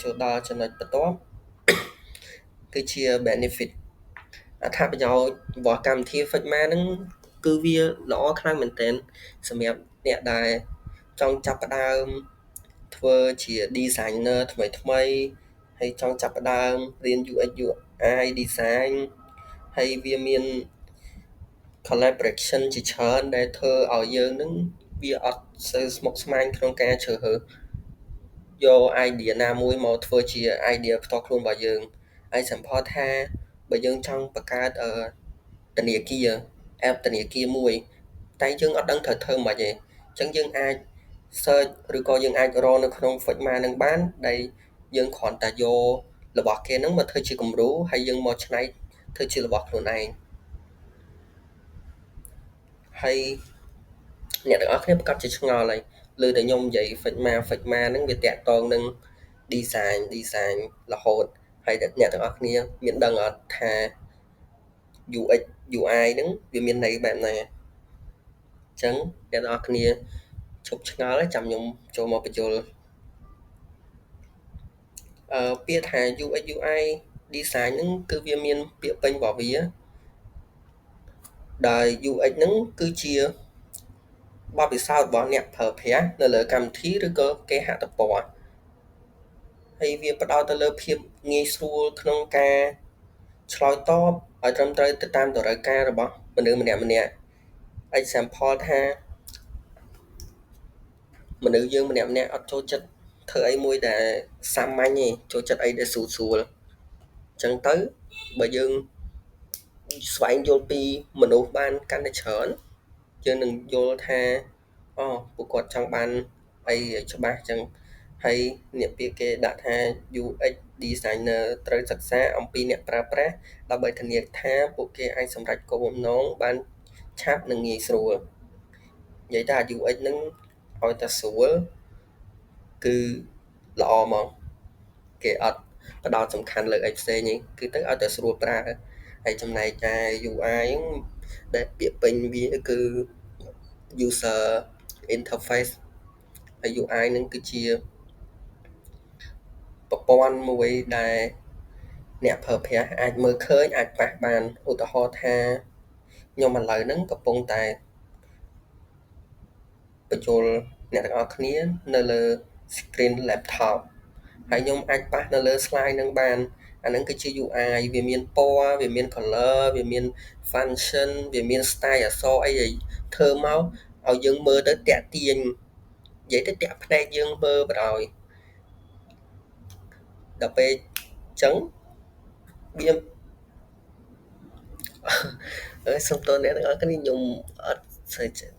ចូលដល់ចំណុចបន្ទាប់គឺជា benefit អត្ថប្រយោជន៍របស់កម្មវិធី Figma ហ្នឹងគឺវាល្អខ្លាំងមែនទែនសម្រាប់អ្នកដែលចង់ចាប់ផ្ដើមធ្វើជា designer ថ្មីហើយចង់ចាប់ផ្ដើមរៀន UX UI design ហើយវាមាន collaboration ជាច្រើនដែលធ្វើឲ្យយើងនឹងវាអត់សូវស្មុគស្មាញក្នុងការជ្រើសរើសយក idea ណាមួយមកធ្វើជា idea ផ្ទាល់ខ្លួនរបស់យើងហើយ sample ថាបើយើងចង់បង្កើតធនាគារ app ធនាគារមួយតែយើងអត់ដឹងត្រូវធ្វើមិនទេអញ្ចឹងយើងអាច search ឬក៏យើងអាចរកនៅក្នុង Figma នឹងបានដែលយើងគ្រាន់តែយករបស់គេនឹងមកធ្វើជាគំរូហើយយើងមកច្នៃធ្វើជារបស់ខ្លួនឯងហើយអ្នកទាំងអស់គ្នាប្រកាសជាឆ្ងល់ហើយលើតែខ្ញុំនិយាយ Figma ហ្នឹងវាតាក់ទងនឹង design រហូតហើយអ្នកទាំងអស់គ្នាមានដឹងអត់ថា UX UI ហ្នឹងវាមានន័យបែបណាអញ្ចឹងអ្នកទាំងអស់គ្នាឈប់ឆ្ងល់ហើយចាំខ្ញុំចូលមកបញ្យល់ពាក្យថា UX UI design ហ្នឹងគឺវាមានពាក្យពេញរបស់វាដែល UX ហ្នឹងគឺជាបទពិសោធន៍របស់អ្នកប្រើប្រាស់នៅលើកម្មវិធីឬក៏គេហទំព័រហើយវាផ្ដោតទៅលើភាពងាយស្រួលក្នុងការឆ្លើយតបឲ្យត្រឹមត្រូវទៅតាមតម្រូវការរបស់មនុស្សម្នាក់ example ថាមនុស្សយើងម្នាក់អត់ចូលចិត្តធ្វើអីមួយដែលសាមញ្ញទេចូលចិត្តអីដែលស្រួលអញ្ចឹងទៅបើយើងស្វែងយល់ពីមនុស្សបានកាន់តែច្រើនយើងនឹងយល់ថាពួកគាត់ចង់បានអីច្បាស់អញ្ចឹងហើយអ្នកពាក្យគេដាក់ថា UX designer ត្រូវសិក្សាអំពីអ្នកប្រើប្រាស់ដើម្បីធានាថាពួកគេអាចសម្រេចគោលបំណងបានឆាប់និងងាយស្រួលនិយាយថា UX ហ្នឹងឲ្យតែស្រួលគឺល្អហ្មងគេអត់ផ្ដោតសំខាន់លើអីផ្សេងទេគឺទៅឲ្យតែស្រួលប្រើហើយចំណែកឯ UI ហ្នឹងដែលពាក្យពេញវាគឺ user interface ហើយ UI ហ្នឹងគឺជាប្រព័ន្ធមួយដែលអ្នកប្រើប្រាស់អាចមើលឃើញអាចប៉ះបានឧទាហរណ៍ថាខ្ញុំឥឡូវហ្នឹងកំពុងតែបញ្ចូលអ្នកទាំងអស់គ្នានៅលើ screen laptop ហើយខ្ញុំអាចប៉ះនៅលើ slide ហ្នឹងបានអាហ្នឹងគឺជា UI វាមានពណ៌វាមាន color វាមាន function វាមាន style អក្សរអីធ្វើមកឲ្យយើងមើលទៅទាក់ទាញនិយាយទៅទាក់ភ្នែកយើងមើលបណ្ដោយដល់ពេលអញ្ចឹងវាសុំទោសអ្នកទាំងអស់គ្នាខ្ញុំអត់សូវចេះ